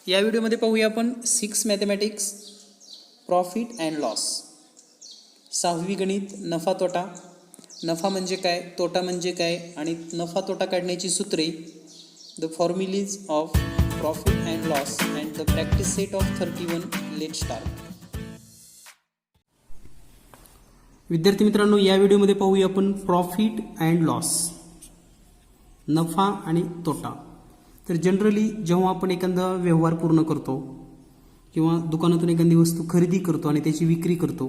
या व्हिडिओमध्ये पाहूया आपण 6 मॅथमॅटिक्स प्रॉफिट अँड लॉस. 6वी गणित नफा तोटा. नफा म्हणजे काय, तोटा म्हणजे काय आणि नफा तोटा काढण्याची सूत्रे, the formulae of profit and loss and the practice set of 31. Let start. विद्यार्थी मित्रांनो, या व्हिडिओमध्ये पाहूया आपण प्रॉफिट अँड लॉस, नफा आणि तोटा. तर जनरली जेव्हा आपण एखादा व्यवहार पूर्ण करतो किंवा दुकानातून एखादी वस्तू खरेदी करतो आणि त्याची विक्री करतो,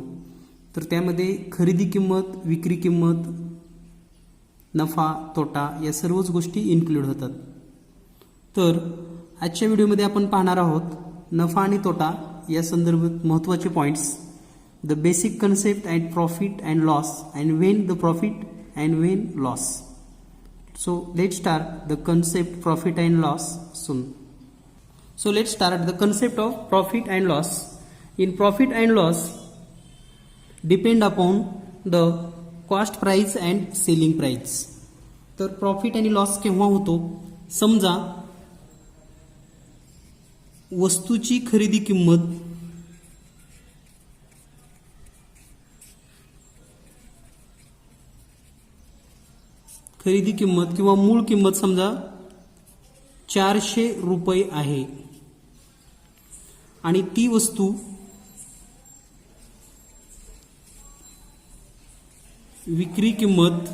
तर त्यामध्ये खरेदी किंमत, विक्री किंमत, नफा तोटा या सर्वच गोष्टी इन्क्लूड होतात. तर आजच्या व्हिडिओमध्ये आपण पाहणार आहोत नफा आणि तोटा या संदर्भात महत्त्वाचे points, the basic concept and profit and loss and when the profit and when loss. So let's start the concept profit and loss soon. So let's start the concept of profit and loss. In profit and loss depend upon the cost price and selling price. तर profit आणि loss केव्हा होतो, समजा वस्तूची खरेदी किंमत किंवा मूळ किंमत समजा 400 रुपये आहे आणि ती वस्तू विक्री किंमत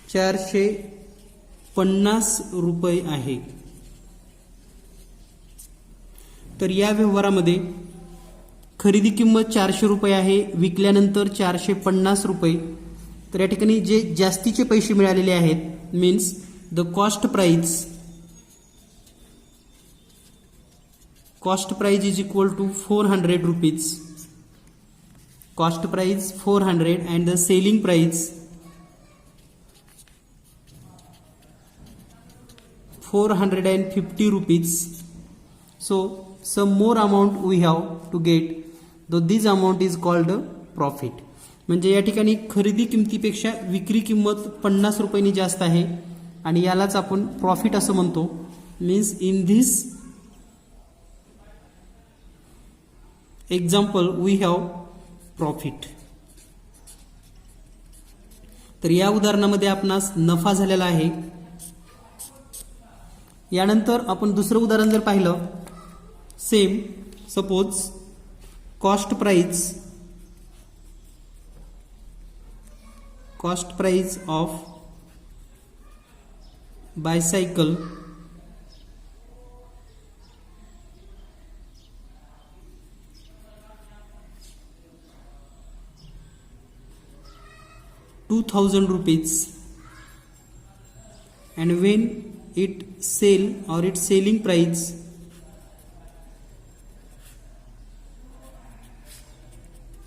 450 रुपये आहे. तर या व्यवहारामध्ये खरेदी किंमत 400 रुपये आहे, विकल्यानंतर 450 रुपये. तर या ठिकाणी जे जास्तीचे पैसे मिळालेले आहेत means the cost price is equal to 400 rupees. Cost price 400 and the selling price 450 rupees. So some more amount we have to get, though this amount is called profit. म्हणजे या ठिकाणी खरेदी किमतीपेक्षा विक्री किंमत 50 रुपयांनी जास्त आहे आणि यालाच आपण प्रॉफिट असं म्हणतो. Means in this example we have profit. तर या उदाहरणामध्ये आपणास नफा झालेला आहे. यानंतर आपण दुसरं उदाहरण जर पाहिलं, same suppose cost price of bicycle ₹2000 and when it sell or its selling price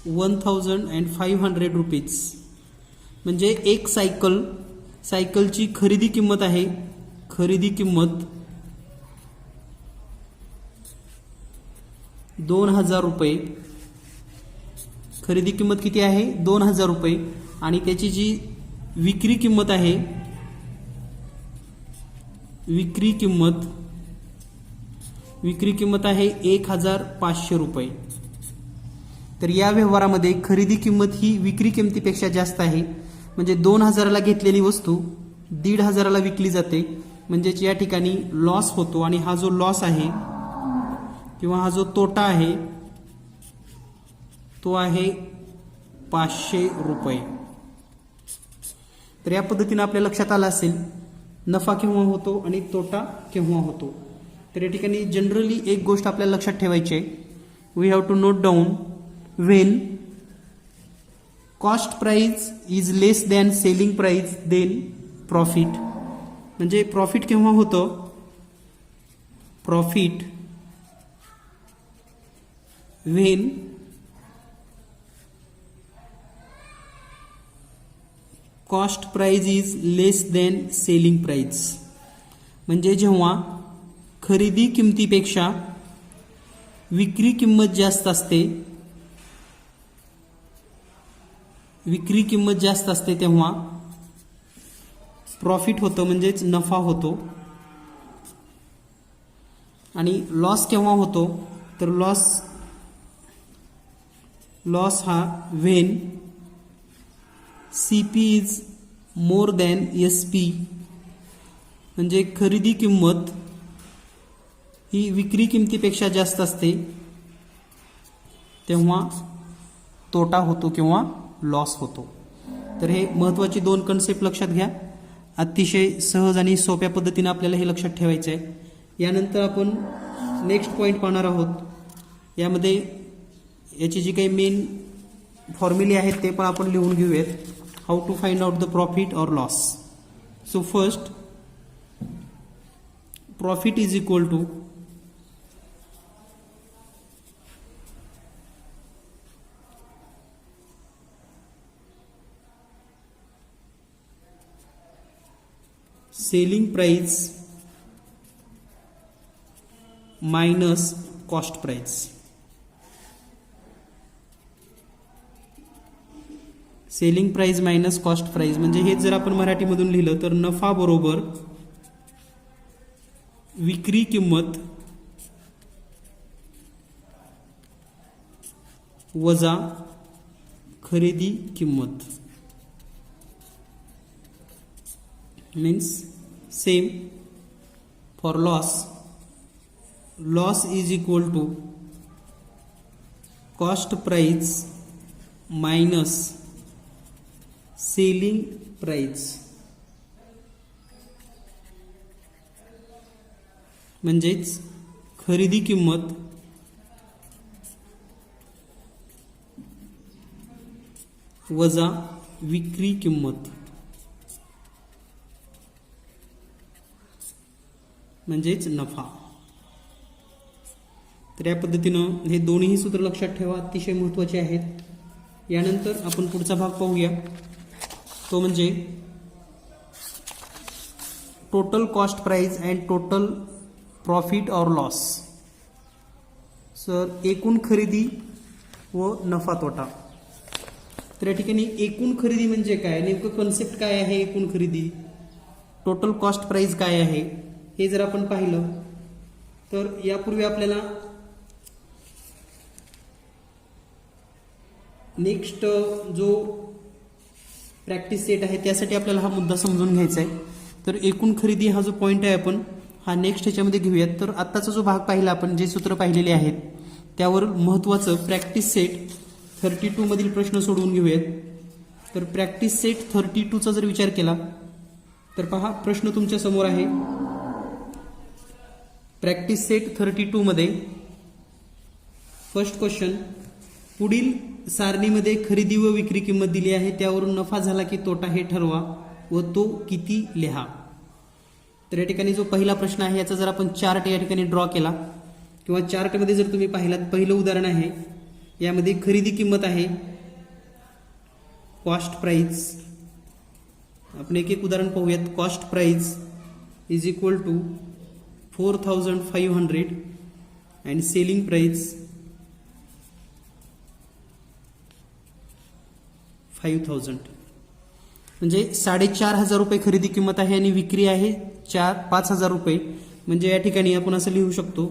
₹1500. म्हणजे एक सायकलची खरेदी किंमत आहे, खरेदी किंमत 2000 रुपये. खरेदी किंमत किती आहे, 2000 रुपये आणि त्याची जी विक्री किंमत आहे, विक्री किंमत आहे 1500 रुपये. तर या व्यवहारामध्ये खरेदी किंमत ही विक्री किमतीपेक्षा जास्त आहे. म्हणजे 2000ला घेतलेली वस्तू 1500ला विकली जाते. म्हणजेच या ठिकाणी लॉस होतो आणि हा जो लॉस आहे किंवा हा जो तोटा आहे तो आहे 500 रुपये. तर या पद्धतीने आपल्या लक्षात आलं असेल नफा केव्हा होतो आणि तोटा केव्हा होतो. तर या ठिकाणी जनरली एक गोष्ट आपल्याला लक्षात ठेवायची आहे, we have to note down when cost price is less than selling price then profit. म्हणजे प्रॉफिट केव्हा होतं, profit when cost price is less than selling price. म्हणजे जेव्हा खरेदी किमतीपेक्षा विक्री किंमत जास्त असते, विक्री किंमत जास्त असते तेव्हा प्रॉफिट होतं, म्हणजेच नफा होतो. आणि लॉस केव्हा होतो तर लॉस हा when CP is more than SP, म्हणजे खरेदी किंमत ही विक्री किमतीपेक्षा जास्त असते तेव्हा तोटा होतो किंवा लॉस होतो. तर हे महत्त्वाची 2 कन्सेप्ट लक्षात घ्या. अतिशय सहज आणि सोप्या पद्धतीने आपल्याला हे लक्षात ठेवायचं आहे. यानंतर आपण नेक्स्ट पॉईंट पाहणार आहोत. यामध्ये याची जी काही मेन फॉर्म्युले आहेत ते पण आपण लिहून घेऊयात. How to find out the profit और loss. So first, profit is equal to selling price minus cost price. Selling price minus cost price म्हणजे हे जर आपण मराठीमधून लिहिलं तर नफा बरोबर विक्री किंमत वजा खरेदी किंमत. Means same for loss is equal to cost price minus selling price. म्हणजेच खरेदी किंमत वजा विक्री किंमत म्हणजेच नफा. तर या पद्धतीनं हे दोन्ही सूत्र लक्षात ठेवा, अतिशय महत्त्वाचे आहेत. यानंतर आपण पुढचा भाग पाहूया, तो म्हणजे total cost price and total profit और लॉस. सर एकूण खरेदी व नफा तोटा. तर या ठिकाणी एकूण खरेदी म्हणजे काय, नेमकं कन्सेप्ट काय आहे एकूण खरेदी, टोटल कॉस्ट प्राइस काय आहे हे जर आपण पाहिलं तर यापूर्वी आपल्याला नेक्स्ट जो प्रॅक्टिस सेट आहे त्यासाठी आपल्याला हा मुद्दा समजून घ्यायचा आहे. तर एकूण खरेदी हा जो पॉईंट आहे आपण हा नेक्स्ट ह्याच्यामध्ये घेऊयात. तर आत्ताचा जो भाग पाहिला आपण, जे सूत्र पाहिलेले आहेत त्यावर महत्त्वाचं प्रॅक्टिस सेट 32 मधील प्रश्न सोडवून घेऊयात. तर प्रॅक्टिस सेट 32चा जर विचार केला तर पहा, प्रश्न तुमच्या समोर आहे. प्रॅक्टिस सेट 32 मध्ये फर्स्ट क्वेश्चन, पुढील सारणीमध्ये खरेदी व विक्री किंमत दिली आहे, त्यावरून नफा झाला की तोटा हे ठरवा व तो किती लिहा. तर या ठिकाणी जो पहिला प्रश्न आहे याचा जर आपण चार्ट या ठिकाणी ड्रॉ केला किंवा चार्टमध्ये जर तुम्ही पाहिलात, पहिलं उदाहरण आहे, यामध्ये खरेदी किंमत आहे कॉस्ट प्राइस. आपण एक एक उदाहरण पाहूयात. Cost price is equal to 4500 and selling price 5000. म्हणजे 4500 रुपये खरेदी किंमत आहे आणि विक्री आहे 5000 रुपये. म्हणजे या ठिकाणी आपण असं लिहू शकतो,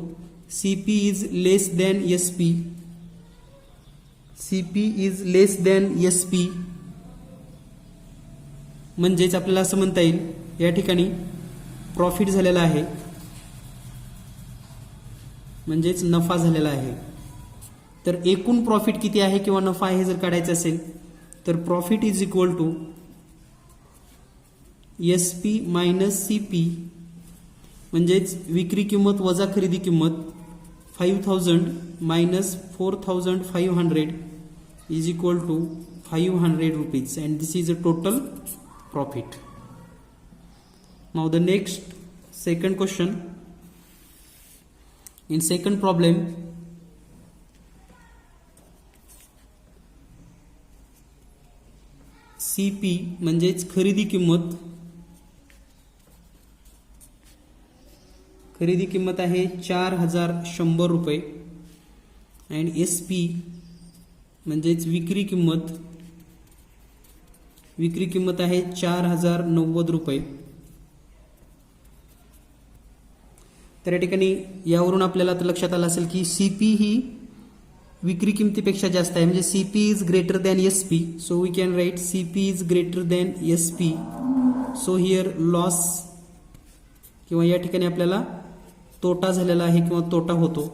CP is less than SP. CP is less than SP. म्हणजेच आपल्याला असं म्हणता येईल या ठिकाणी प्रॉफिट झालेला आहे, म्हणजेच नफा झालेला आहे. तर एकूण प्रॉफिट किती आहे किंवा नफा आहे जर काढायचं असेल तर profit is equal to SP minus CP, म्हणजेच विक्री किंमत वजा खरेदी किंमत 5000 minus 4500 is equal to 500 rupees and this is a total profit. Now the next second question. In second problem, CP म्हणजेच खरेदी किंमत आहे 4100 रुपये अँड SP म्हणजेच विक्री किंमत आहे 4090 रुपये. तर या ठिकाणी यावरून आपल्याला आता लक्षात आलं असेल की CP ही विक्री किमतीपेक्षा जास्त आहे, म्हणजे CP is greater than SP. So we can write CP is greater than SP. So here loss किंवा या ठिकाणी आपल्याला तोटा झालेला आहे किंवा तोटा होतो.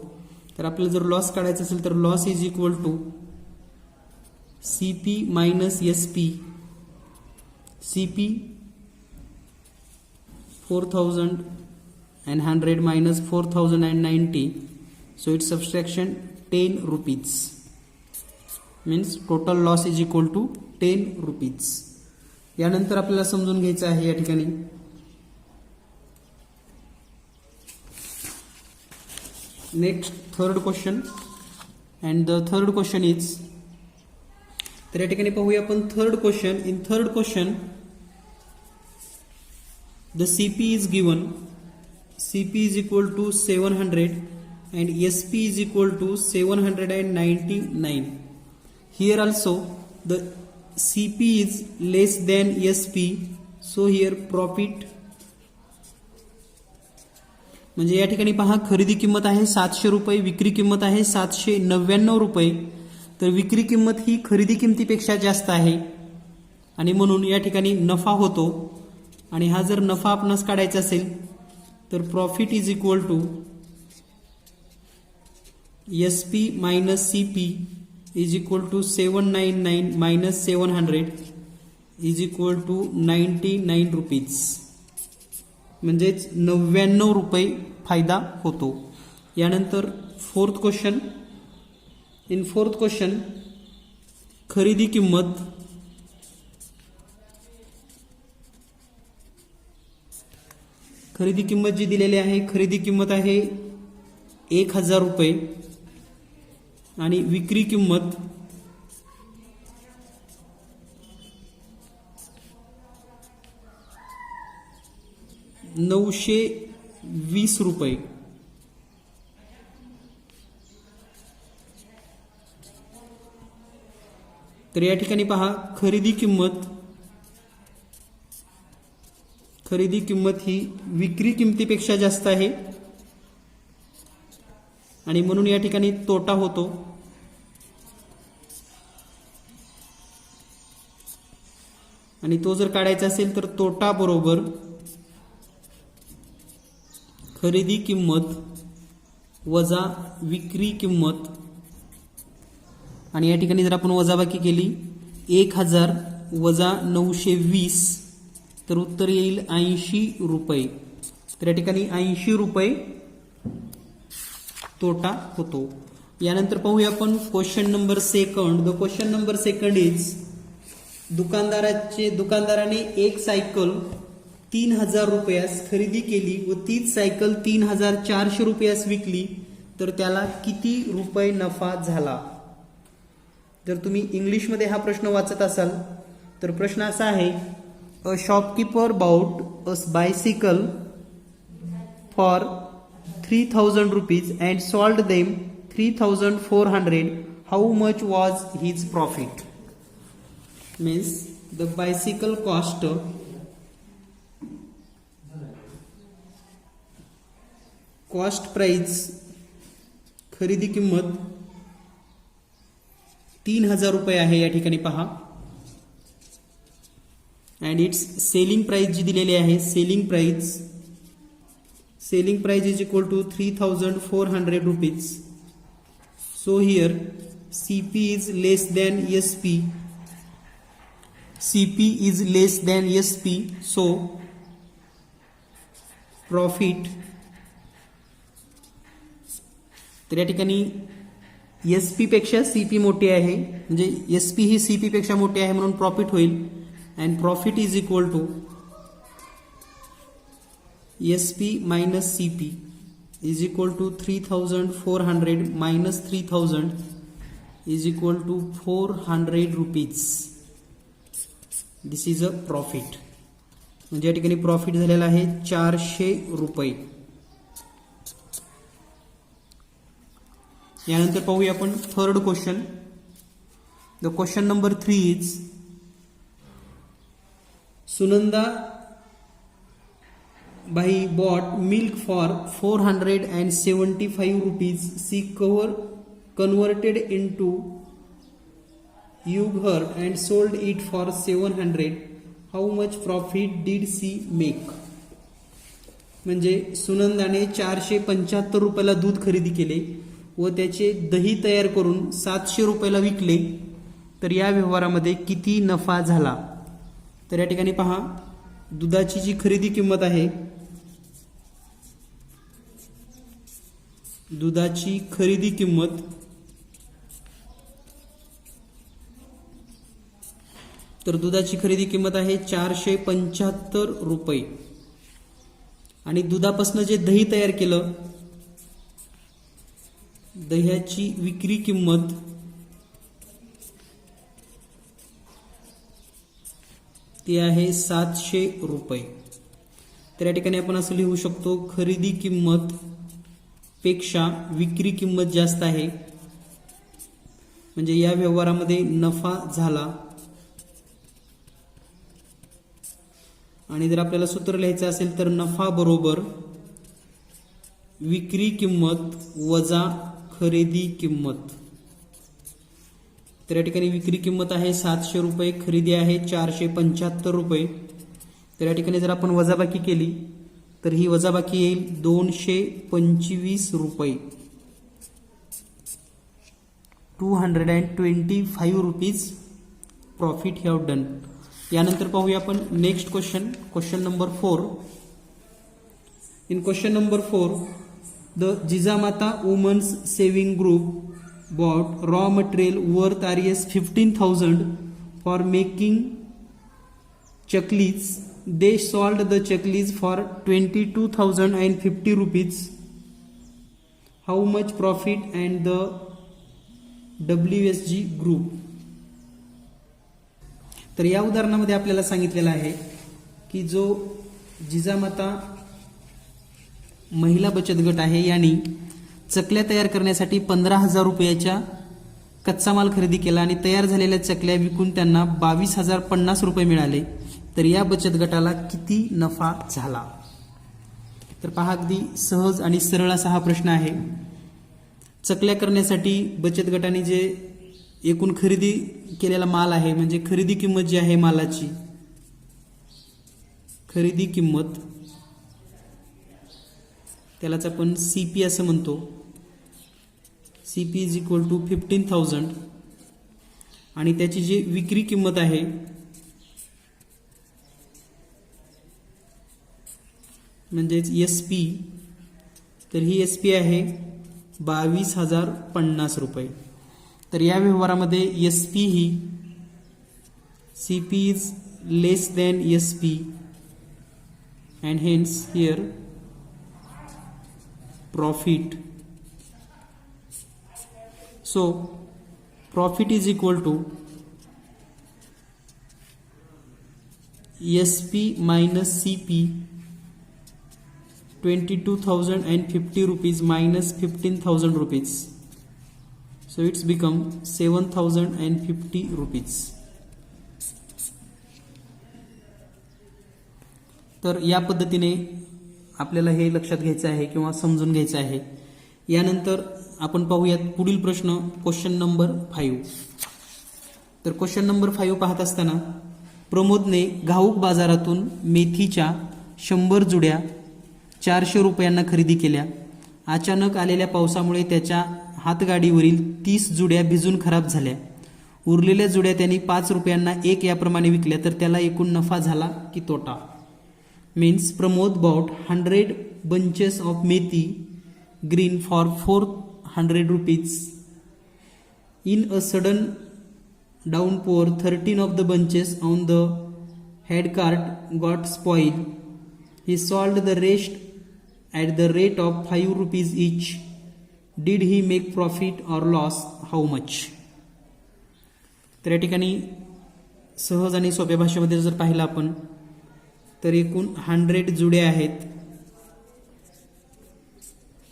तर आपल्याला जर लॉस काढायचा असेल तर loss is equal to CP minus SP. CP 4100 minus 4090, so its subtraction 10 rupees, means total loss is equal to 10 rupees. यानंतर आपल्याला समजून घ्यायचं आहे या ठिकाणी next third question, and the third question is, तर या ठिकाणी पाहूया आपण third question. In third question the CP is given, CP is equal to 700 and SP is equal to 799. Here also the CP is less than SP, so here profit, म्हणजे या ठिकाणी पहा खरेदी किंमत आहे 700 रुपये, विक्री किंमत आहे 799 रुपये. तर विक्री किंमत ही खरेदी किमतीपेक्षा जास्त आहे आणि म्हणून या ठिकाणी नफा होतो. आणि हा जर नफा आपणास काढायचा असेल तर profit is equal to SP minus CP is equal to 799 minus 700 is equal to 99 rupees, म्हणजेच 99 रुपये फायदा होतो. यानंतर fourth question. In fourth question खरेदी किंमत जी दिलेली आहे, खरेदी किंमत आहे 1000 रुपये आणि विक्री किंमत 920 रुपये. तर या ठिकाणी पहा खरेदी किंमत ही विक्री किमतीपेक्षा जास्त आहे आणि म्हणून या ठिकाणी तोटा होतो. आणि तो जर काढायचा असेल तर तोटा बरोबर खरेदी किंमत वजा विक्री किंमत, आणि या ठिकाणी जर आपण वजाबाकी केली 1000 वजा 920 तर उत्तर येईल 80 रुपये. तर या ठिकाणी 80 रुपये तोटा होतो. यानंतर पाहूया आपण question number second. The question number second is, दुकानदाराने एक सायकल 3000 रुपयास खरेदी केली व तीच सायकल 3400 रुपयास विकली, तर त्याला किती रुपये नफा झाला? जर तुम्ही इंग्लिशमध्ये हा प्रश्न वाचत असाल तर प्रश्न असा आहे, a shopkeeper bought a bicycle for 3000 rupees and sold them 3400. How much was his profit? Means the bicycle cost price, खरेदी किंमत 3000 रुपये आहे या ठिकाणी पहा. अँड इट्स सेलिंग प्राइस जी दिलेली आहे, selling price is equal to 3400 rupees. So here CP is less than SP. CP is less than SP. So profit, तर या ठिकाणी SP पेक्षा CP मोठी आहे, म्हणजे SP ही CP पेक्षा मोठी आहे म्हणून प्रॉफिट होईल. And profit is equal to SP minus CP is equal to 3400 minus 3000 is equal to 400 rupees. This is a profit, म्हणजे या ठिकाणी प्रॉफिट झालेला आहे 400 रुपये. यानंतर पाहूया आपण third question. The question number 3 is, Sunanda बाई bought milk for 475 rupees. She converted into yogurt and sold it for 700. How much profit did she make? म्हणजे सुनंदाने 475 रुपयाला दूध खरेदी केले व त्याचे दही तयार करून 700 रुपयाला विकले, तर या व्यवहारामध्ये किती नफा झाला? तर या ठिकाणी पहा, दुधाची जी खरेदी किंमत आहे, दुधाची खरेदी किंमत तर दुधाची खरेदी किंमत आहे 475 रुपये आणि दुधापासून जे दही तयार केलं, दह्याची विक्री किंमत ती आहे 700 रुपये. तर या ठिकाणी आपण असं लिहू शकतो, खरेदी किंमत पेक्षा विक्री किंमत जास्त आहे, म्हणजे या व्यवहारामध्ये नफा झाला. आणि जर आपल्याला सूत्र लिहायचं असेल तर नफा बरोबर विक्री किंमत वजा खरेदी किंमत. तर या ठिकाणी विक्री किंमत आहे 700 रुपये, खरेदी आहे 475 रुपये. तर या ठिकाणी जर आपण वजाबाकी केली तर ही वजाबाकी येईल 225 रुपये, 225 रुपीज प्रॉफिट हॅव डन. यानंतर पाहूया आपण next question number 4. In question number 4, the Jijamata women's saving group bought raw material worth Rs 15,000 for making chaklis. They sold the chaklis for 22,050 rupees. How much profit and the WSG group? तर या उदाहरणामध्ये आपल्याला सांगितलेलं आहे की जो जिजामाता महिला बचत गट आहे यांनी चकल्या तयार करण्यासाठी 15,000 रुपयाच्या कच्चा माल खरेदी केला आणि तयार झालेल्या चकल्या विकून त्यांना 22,050 रुपये मिळाले. तर या बचत गटाला किती नफा झाला? तर पहा, अगदी सहज आणि सरळ असा हा प्रश्न आहे. चकल्या करण्यासाठी बचत गटाने जे एकूण खरेदी केलेला माल आहे, म्हणजे खरेदी किंमत जी आहे मालाची, खरेदी किंमत त्यालाच आपण CP असं म्हणतो. CP इज इक्वल टू 15,000 आणि त्याची जी विक्री किंमत आहे म्हणजेच SP, तर ही SP आहे 22,050 रुपये. तर या व्यवहारामध्ये SP he CP is less than SP and hence here profit. So profit is equal to SP minus CP, 22,050 rupees minus 15,000 rupees. So it's become 7,050 rupees. तर या पद्धतीने आपल्याला हे लक्षात घ्यायचं आहे किंवा समजून घ्यायचं आहे. यानंतर आपण पाहूयात पुढील प्रश्न, क्वेश्चन नंबर 5. तर क्वेश्चन नंबर 5 पाहत असताना प्रमोदने घाऊक बाजारातून मेथीच्या 100 जुड्या 400 रुपयांना खरेदी केल्या. अचानक आलेल्या पावसामुळे त्याच्या हातगाडीवरील 30 जुड्या भिजून खराब झाल्या. उरलेल्या जुड्या त्यांनी 5 रुपयांना एक याप्रमाणे विकल्या. तर त्याला एकूण नफा झाला की तोटा? Means Pramod bought 100 bunches of methi green for 400 rupees. In a sudden downpour, 13 of the bunches on the head cart got spoiled. He sold the rest at the rate of 5 rupees each. Did he make profit or loss? How much? तर या ठिकाणी सहज आणि सोप्या भाषेमध्ये जर पाहिलं आपण तर एकूण 100 जुड्या आहेत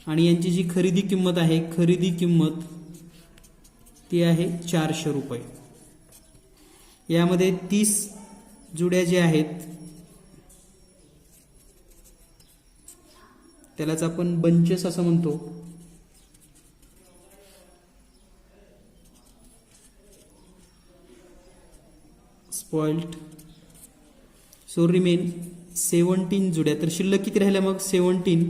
आणि यांची जी खरेदी किंमत आहे, खरेदी किंमत ती आहे 400 रुपये. यामध्ये 30 जुड्या ज्या आहेत त्यालाच आपण बंचेस असं म्हणतो. स्पॉइल्ड. So remain 17 जुड्या. तर शिल्लक किती राहिल्या मग 17.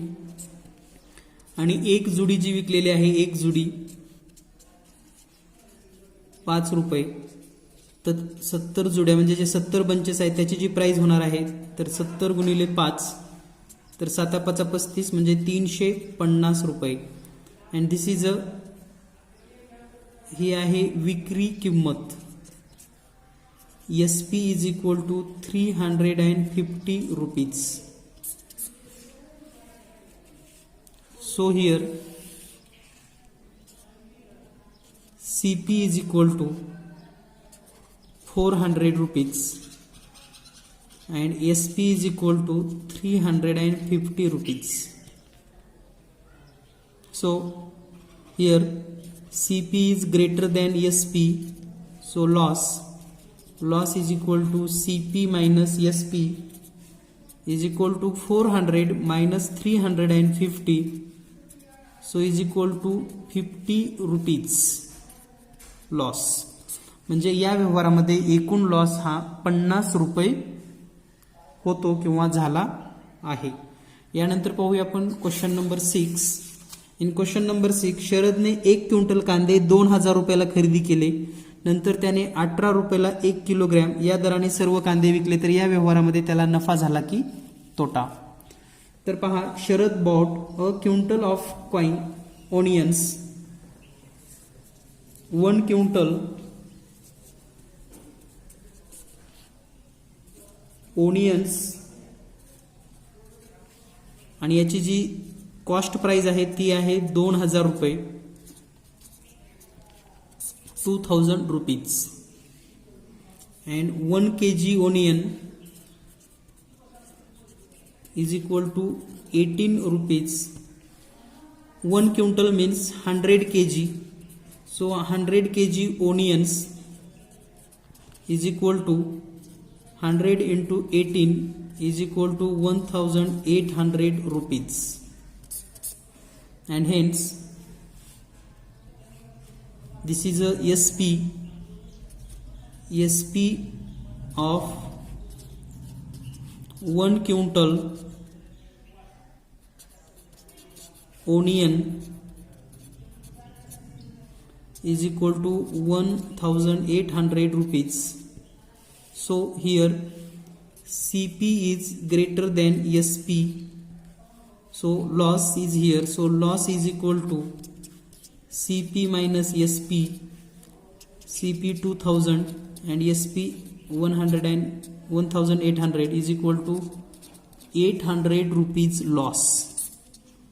आणि एक जुडी जी विकलेली आहे, एक जुडी 5 रुपये. तर 70 जुड्या म्हणजे जे 70 बंचेस आहेत त्याची जी प्राइस होणार आहे तर 70 गुणिले 5, तर 7 5 35 म्हणजे 350 रुपये. अँड दिस इज ही आहे विक्री किंमत. SP is equal to 350 rupees. So here CP is equal to 400 rupees and SP is equal to 350 rupees. So here CP is greater than SP, so loss is equal to CP minus SP is equal to 400 minus 350, so is equal to 50 rupees. Loss. म्हणजे या व्यवहारामध्ये एकूण loss हा 50 रुपये होतो किंवा झाला आहे. यानंतर पाहूया आपण question number 6. In question number 6 शरदने 1 quintal कांदे 2000 रुपयाला खरेदी केले. नंतर त्याने 18 रुपयाला 1 किलोग्रॅम या दराने सर्व कांदे विकले. तर या व्यवहारामध्ये त्याला नफा झाला की तोटा. तर पहा, Sharad bought a quintal of coin onions. 1 quintal onions आणि याची जी कॉस्ट प्राइस आहे ती आहे 2000 रुपये, 2000 rupees. And 1 kg onion is equal to 18 rupees. 1 quintal means 100 kg. So 100 kg onions is equal to 100 into 18 is equal to 1800 rupees. And hence this is a SP of 1 quintal onion is equal to 1800 rupees. So here CP is greater than SP, so loss is here. So loss is equal to CP minus SP. CP 2000 and SP 1800 is equal to 800 rupees loss.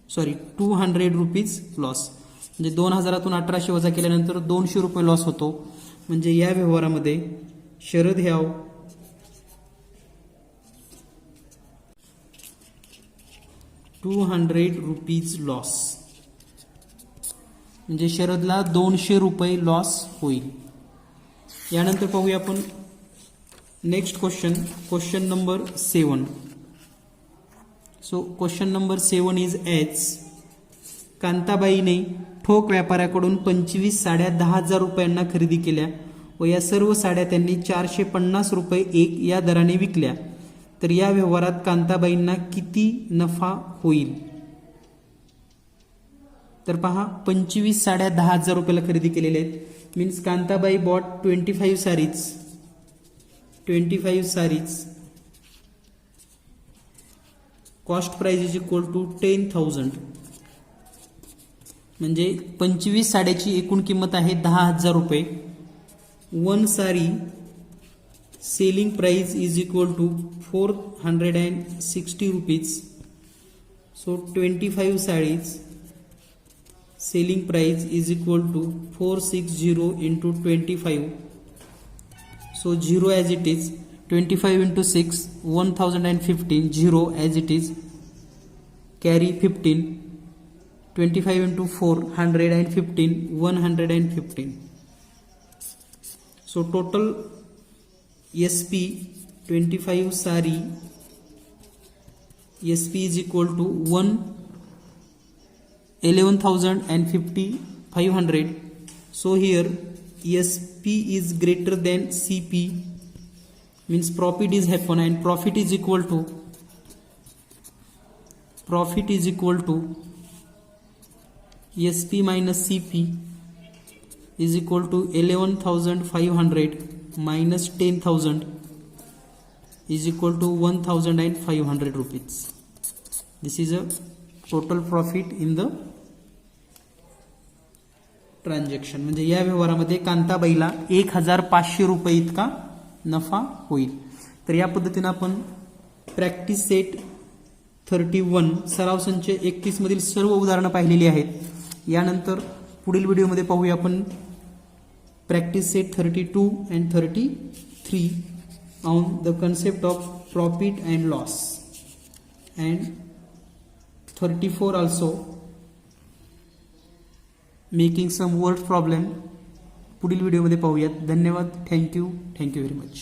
Sorry, 200 rupees loss. म्हणजे 2000तून 1800 वजा केल्यानंतर 200 रुपये loss होतो. म्हणजे या व्यवहारामध्ये Sharad ह्याव 200 rupees loss. म्हणजे शरदला 200 रुपये लॉस होईल. यानंतर पाहूया आपण next question number 7. So question number 7 is H. कांताबाईने ठोक व्यापाऱ्याकडून 25 साड्या 10,000 रुपयांना खरेदी केल्या व या सर्व साड्या त्यांनी 450 रुपये एक या दराने विकल्या. तर या व्यवहारात कांताबाईंना किती नफा होईल? तर पहा, 25 साड्या 10,000 रुपयाला खरेदी केलेल्या आहेत. Means Kantabai bought 25 saris. Cost price is equal to 10,000. म्हणजे 25 साड्याची एकूण किंमत आहे 10,000 रुपये. 1 sari selling price is equal to 460 rupees. So 25 saris selling price is equal to 460 into 25. So 0 as it is. 25 into 6 1015. 0 as it is. Carry 15. 25 into 4 115. 115. So total SP 25 sari SP is equal to 1 11,050,500. So here SP is greater than CP, means profit is happen, and profit is equal to SP minus CP is equal to 11,500 minus 10,000 is equal to 1,500 rupees. This is a total profit in the transaction. म्हणजे या व्यवहारामध्ये कांताबाईला 1,500 रुपये इतका नफा होईल. तर या पद्धतीने आपण प्रॅक्टिस सेट 31 सराव संच 31 मधील सर्व उदाहरणं पाहिलेली आहेत. यानंतर पुढील व्हिडिओमध्ये पाहूया आपण practice set 32 and 33 on the concept of profit and loss, and 34 also making some word problem. पुढील व्हिडिओमध्ये पाहूयात. धन्यवाद. Thank you very much.